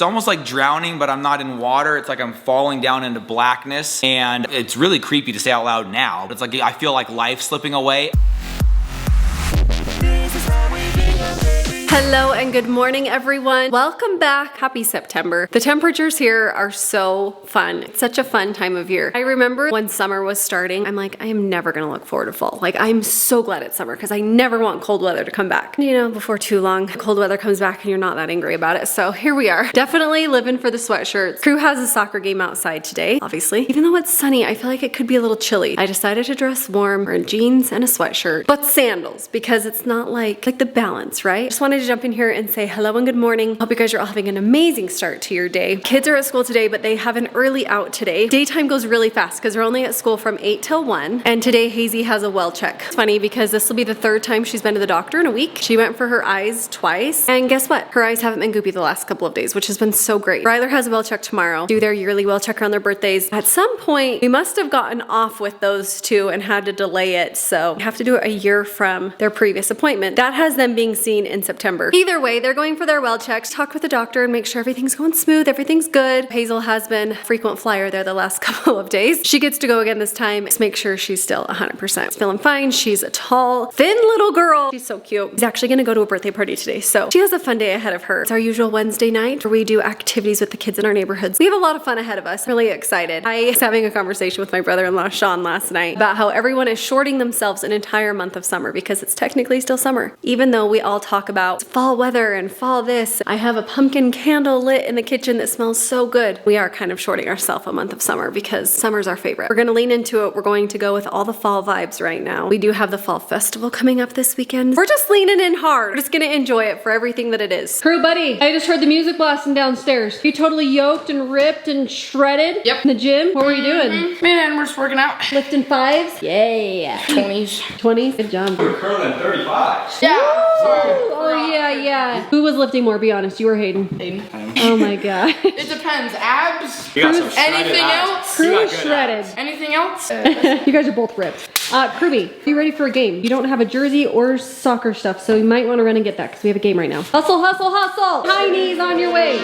It's almost like drowning, but I'm not in water. It's like I'm falling down into blackness, and it's really creepy to say out loud now. It's like I feel like life slipping away. Hello and good morning, everyone. Welcome back. Happy September. The temperatures here are so fun. It's such a fun time of year. I remember when summer was starting, I'm like, I am never gonna look forward to fall. Like, I'm so glad it's summer because I never want cold weather to come back. You know, before too long, cold weather comes back and you're not that angry about it. So here we are, definitely living for the sweatshirts. Crew has a soccer game outside today, obviously. Even though it's sunny, I feel like it could be a little chilly. I decided to dress warm, wearing jeans and a sweatshirt, but sandals, because it's not like the balance, right? Just wanted to jump in here and say hello and good morning. Hope you guys are all having an amazing start to your day. Kids are at school today, but they have an early out today. Daytime goes really fast because they're only at school from 8 till 1. And today Hazy has a well check. It's funny because this will be the third time she's been to the doctor in a week. She went for her eyes twice. And guess what? Her eyes haven't been goopy the last couple of days, which has been so great. Ryler has a well check tomorrow. Do their yearly well check around their birthdays. At some point, we must have gotten off with those two and had to delay it. So we have to do it a year from their previous appointment. That has them being seen in September. Either way, they're going for their well checks. Talk with the doctor and make sure everything's going smooth, everything's good. Hazel has been a frequent flyer there the last couple of days. She gets to go again this time. Just make sure she's still 100%. Feeling fine. She's a tall, thin little girl. She's so cute. She's actually gonna go to a birthday party today, so she has a fun day ahead of her. It's our usual Wednesday night where we do activities with the kids in our neighborhoods. We have a lot of fun ahead of us. Really excited. I was having a conversation with my brother-in-law, Sean, last night about how everyone is shorting themselves an entire month of summer because it's technically still summer. Even though we all talk about fall weather and fall this. I have a pumpkin candle lit in the kitchen that smells so good. We are kind of shorting ourselves a month of summer because summer's our favorite. We're gonna lean into it. We're going to go with all the fall vibes right now. We do have the fall festival coming up this weekend. We're just leaning in hard. We're just gonna enjoy it for everything that it is. Crew buddy, I just heard the music blasting downstairs. You totally yoked and ripped and shredded? Yep. In the gym? What were you doing? Man, we're just working out. Lifting fives? Yeah. 20s. 20s? Good job. You're curling 35. Yeah. Oh yeah. Who was lifting more? Be honest, you or Hayden? Hayden. Oh my god. It depends. Abs. You got some shredded Anything abs. else? You Crew got is good shredded. abs. Anything else? You guys are both ripped. Krubby, be ready for a game. You don't have a jersey or soccer stuff, so you might want to run and get that because we have a game right now. Hustle, hustle, hustle! High knees on your way.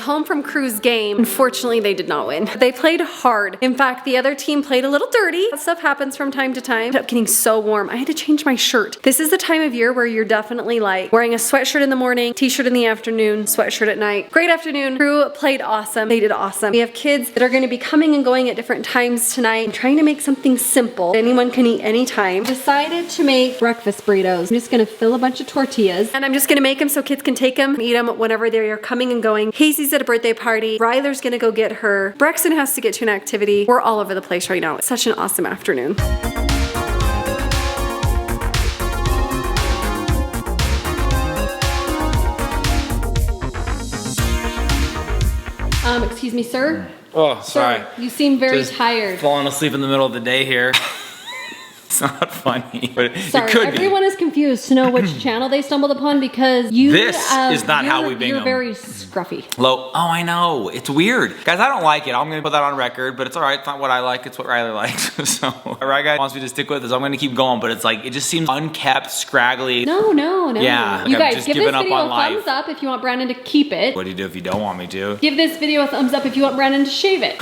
Home from Crew's game. Unfortunately, they did not win. They played hard. In fact, the other team played a little dirty. That stuff happens from time to time. Ended up getting so warm. I had to change my shirt. This is the time of year where you're definitely like wearing a sweatshirt in the morning, t-shirt in the afternoon, sweatshirt at night. Great afternoon. Crew played awesome. They did awesome. We have kids that are going to be coming and going at different times tonight. I'm trying to make something simple. Anyone can eat anytime. Decided to make breakfast burritos. I'm just gonna fill a bunch of tortillas. And I'm just gonna make them so kids can take them and eat them whenever they are coming and going. Hazy's at a birthday party. Ryler's gonna go get her. Brexton has to get to an activity. We're all over the place right now. It's such an awesome afternoon. Excuse me, sir? Oh, sorry. Sir, you seem very Just tired. Falling asleep in the middle of the day here. It's not funny, but Sorry, it could everyone is confused to know which channel they stumbled upon because you. This is not how we Bingham. You're very scruffy. Low. Oh, I know. It's weird. Guys, I don't like it. I'm going to put that on record, but it's all right. It's not what I like. It's what Riley likes. So, what Riley guy wants me to stick with is I'm going to keep going, but it's like, it just seems unkept, scraggly. No. Yeah, like You I'm guys, just give giving this up video on a life. thumbs up if you want Brandon to keep it. What do you do if you don't want me to? Give this video a thumbs up if you want Brandon to shave it.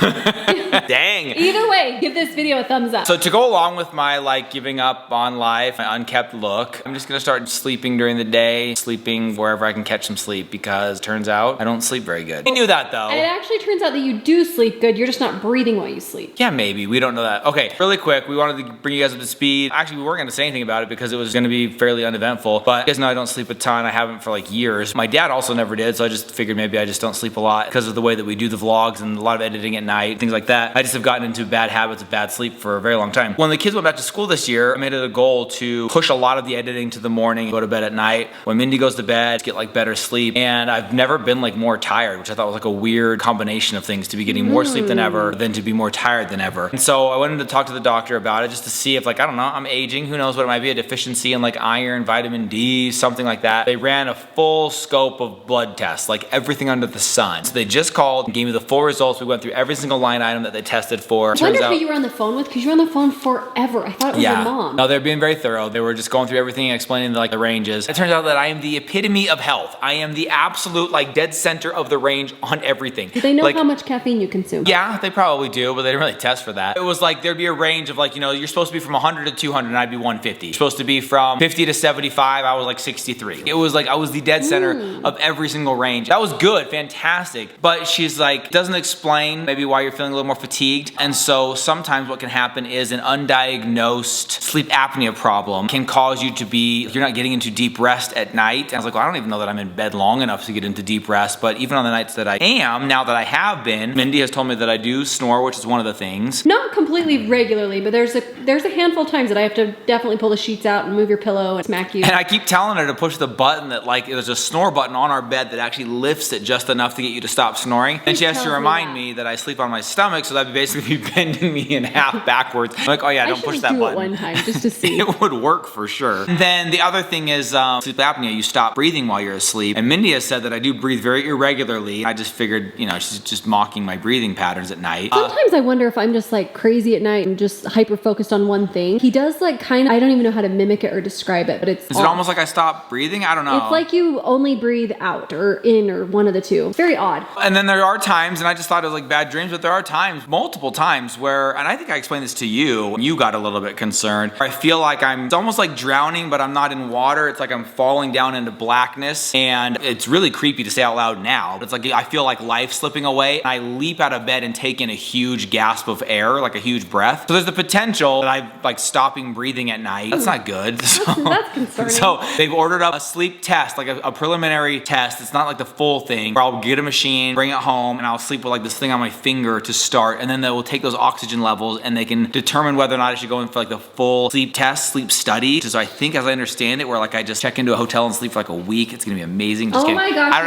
Dang. Either way, give this video a thumbs up. So to go along with my like giving up on life, my unkept look, I'm just gonna start sleeping during the day, sleeping wherever I can catch some sleep because it turns out I don't sleep very good. I knew that though. And it actually turns out that you do sleep good, you're just not breathing while you sleep. Yeah, maybe. We don't know that. Okay, really quick, we wanted to bring you guys up to speed. Actually, we weren't gonna say anything about it because it was gonna be fairly uneventful, but you guys know I don't sleep a ton. I haven't for like years. My dad also never did, so I just figured maybe I just don't sleep a lot because of the way that we do the vlogs and a lot of editing at night, things like that. I just have gotten into bad habits of bad sleep for a very long time. When the kids went back to school this year, I made it a goal to push a lot of the editing to the morning, go to bed at night. When Mindy goes to bed, get like better sleep. And I've never been like more tired, which I thought was like a weird combination of things, to be getting more sleep than ever, than to be more tired than ever. And so I went in to talk to the doctor about it just to see if, like, I don't know, I'm aging, who knows what it might be, a deficiency in like iron, vitamin D, something like that. They ran a full scope of blood tests, like everything under the sun. So they just called and gave me the full results. We went through every single line item that they tested for. I wonder who you were on the phone with, because you were on the phone forever. I thought it was your mom. No, they're being very thorough. They were just going through everything and explaining like the ranges. It turns out that I am the epitome of health. I am the absolute like dead center of the range on everything. Do they know like, how much caffeine you consume? Yeah, they probably do, but they didn't really test for that. It was like there'd be a range of like, you know, you're supposed to be from 100 to 200 and I'd be 150. You're supposed to be from 50 to 75, I was like 63. It was like I was the dead center of every single range. That was good, fantastic. But she's like, doesn't explain maybe why you're feeling a little more fatigued. And so sometimes what can happen is an undiagnosed sleep apnea problem can cause you to be, you're not getting into deep rest at night. And I was like, well, I don't even know that I'm in bed long enough to get into deep rest. But even on the nights that I am, now that I have been, Mindy has told me that I do snore, which is one of the things. Not completely regularly, but there's a handful of times that I have to definitely pull the sheets out and move your pillow and smack you. And I keep telling her to push the button that, like, there's a snore button on our bed that actually lifts it just enough to get you to stop snoring. And she has to remind me that I sleep on my stomach, so that'd basically be bending me in half backwards. I'm like, oh yeah, don't push that button. I should do it one time just to see. It would work for sure. And then the other thing is sleep apnea. You stop breathing while you're asleep. And Mindy has said that I do breathe very irregularly. I just figured, you know, she's just mocking my breathing patterns at night. Sometimes I wonder if I'm just like crazy at night and just hyper focused on one thing. He does like kind of, I don't even know how to mimic it or describe it, but it's Is it almost like I stop breathing? I don't know. It's like you only breathe out or in or one of the two. It's very odd. And then there are times, and I just thought it was like bad dreams, but there are times, multiple times where, and I think I explained this to you, when you got a little bit concerned, where I feel like it's almost like drowning, but I'm not in water. It's like I'm falling down into blackness, and it's really creepy to say out loud now. It's like I feel like life slipping away, and I leap out of bed and take in a huge gasp of air, like a huge breath. So there's the potential that I'm like stopping breathing at night. That's not good. That's concerning. So they've ordered up a sleep test, like a preliminary test. It's not like the full thing, where I'll get a machine, bring it home, and I'll sleep with like this thing on my finger to start, and then they will take those oxygen levels and they can determine whether or not I should go in for like the full sleep test, sleep study. So I think, as I understand it, where like I just check into a hotel and sleep for like a week. It's gonna be amazing. Just oh kidding. my gosh, I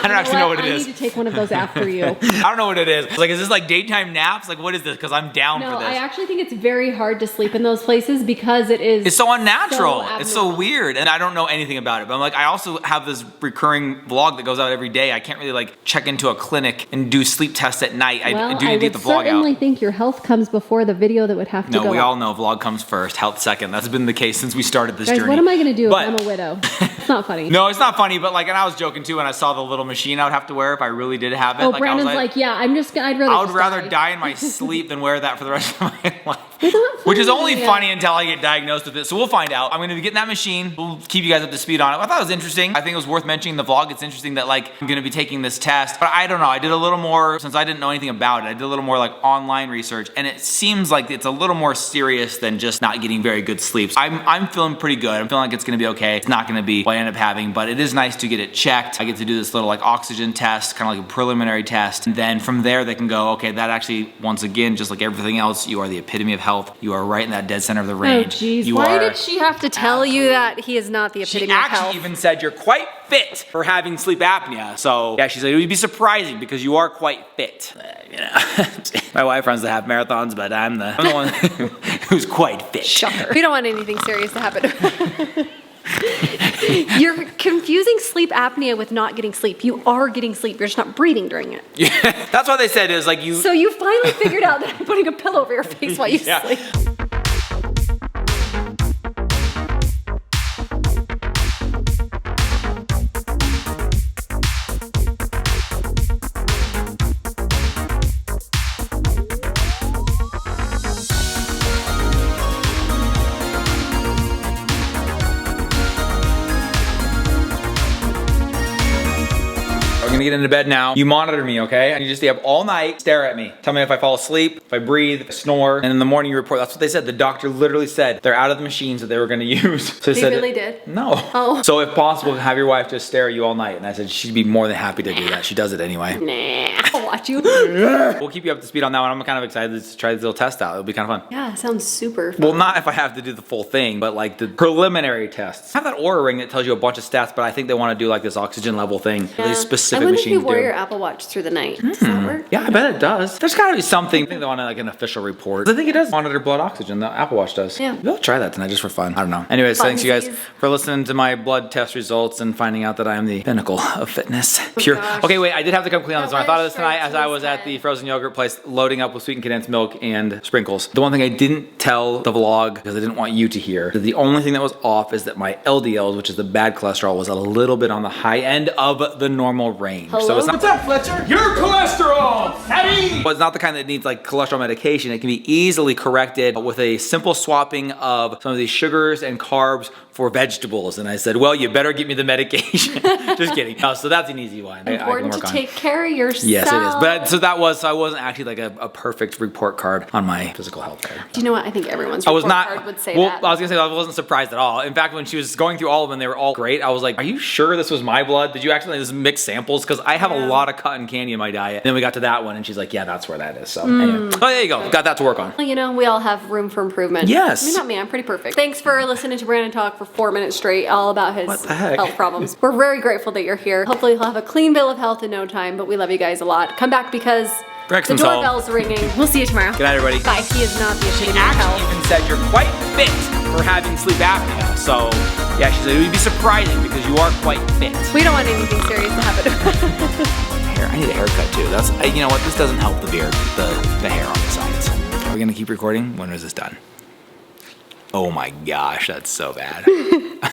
don't actually know what it is. I need to take one of those after you. I don't know what it is. It's like, is this like daytime naps? Like, what is this? Because I'm down for No, this. I actually think it's very hard to sleep in those places because it's so unnatural. It's so abnormal. weird. And I don't know anything about it. But I'm like, I also have this recurring vlog that goes out every day. I can't really like check into a clinic and do sleep tests at night. I do need to get the vlog out. I certainly think your health comes before the video that would have to go. No, we up. all know vlog comes first, health second. That's been the case since we started this Guys, journey. what am I going to do But- if I'm a widow? It's not funny. No, it's not funny, but like, and I was joking too when I saw the little machine I would have to wear if I really did have it. Oh, like, Brandon's I was like, yeah, I'd rather I would just rather die in my sleep than wear that for the rest of my life. It's not Which is funny, only yeah. funny until I get diagnosed with it. So we'll find out. I'm going to be getting that machine. We'll keep you guys up to speed on it. I thought it was interesting. I think it was worth mentioning in the vlog. It's interesting that like I'm going to be taking this test. But I don't know. I did a little more, since I didn't know anything about it, I did a little more like online research. And it seems like it's a little more serious than just not getting very good sleep. So I'm feeling pretty good. I'm feeling like it's going to be okay. It's not going to be what I end up having, but it is nice to get it checked. I get to do this little like oxygen test, kind of like a preliminary test. And then from there they can go, okay, that actually, once again, just like everything else, you are the epitome of health. You are right in that dead center of the Oh, range. jeez. You Why are- did she have to tell you that he is not the epitome She of actually health? even said you're quite fit for having sleep apnea. So yeah, she said it would be surprising because you are quite fit. You know, my wife runs the half marathons, but I'm the one who's quite fit. Shocker. We don't want anything serious to happen. You're confusing sleep apnea with not getting sleep. You are getting sleep. You're just not breathing during it. Yeah, that's what they said is like you. So you finally figured out that I'm putting a pillow over your face while you Yeah. sleep. We're gonna get into bed now. You monitor me, okay? And you just stay up all night, stare at me. Tell me if I fall asleep, if I breathe, if I snore, and in the morning you report. That's what they said. The doctor literally said they're out of the machines that they were gonna use. So They said really did? No. Oh. So if possible, have your wife just stare at you all night. And I said she'd be more than happy to do that. She does it anyway. Nah. watch you. We'll keep you up to speed on that one. I'm kind of excited to try this little test out. It'll be kind of fun. Yeah, sounds super fun. Well, not if I have to do the full thing, but like the preliminary tests. I have that Aura ring that tells you a bunch of stats, but I think they want to do like this oxygen level thing. Yeah. These specific I wonder machines if you wore do. your Apple Watch through the night. Does that work? Yeah, I bet it does. There's got to be something. I think they want like an official report. I think it does monitor blood oxygen. The Apple Watch does. Yeah. Maybe I'll try that tonight just for fun. I don't know. Anyways, thanks you guys Funsies. for listening to my blood test results and finding out that I am the pinnacle of fitness. Pure. gosh. Okay, wait. I did have to come clean on this one. I thought of this tonight Straight as to I his was at head. the frozen yogurt place loading up with sweetened condensed milk and sprinkles. The one thing I didn't tell the vlog because I didn't want you to hear. The only thing that was off is that my LDLs, which is the bad cholesterol, was a little bit on the high end of the normal range. So Hello? it's not. What's up, Fletcher? Your cholesterol! Heavy! But it's not the kind that needs like cholesterol medication. It can be easily corrected with a simple swapping of some of these sugars and carbs for vegetables. And I said, well, you better get me the medication. Just kidding. No, so that's an easy one. I can Important to work on. take care of yourself. Yes, it is. But so I wasn't actually like a perfect report card on my physical health card. Do you know what? I think everyone's I was report not. card would say Well, that. I was gonna say I wasn't surprised at all. In fact, when she was going through all of them, they were all great. I was like, "Are you sure this was my blood? Did you actually just mix samples? Because I have a lot of cotton candy in my diet." Then we got to that one, and she's like, "Yeah, that's where that is." So anyway, oh, there you go. Got that to work on. Well, you know, we all have room for improvement. Yes. I mean, not me. I'm pretty perfect. Thanks for listening to Brandon talk for 4 minutes straight, all about his What the heck? health problems. We're very grateful that you're here. Hopefully, he'll have a clean bill of health in no time, but we love you guys a lot. Come back because Brexton's the home. doorbell's ringing. We'll see you tomorrow. Good night, everybody. Bye. He is not the epitome of Actually, health. even said you're quite fit for having sleep apnea. So yeah, she said it would be surprising because you are quite fit. We don't want anything serious to happen. Hair. I need a haircut too. That's you know what? This doesn't help the beard, the hair on the sides. Are we gonna keep recording? When is this done? Oh my gosh, that's so bad.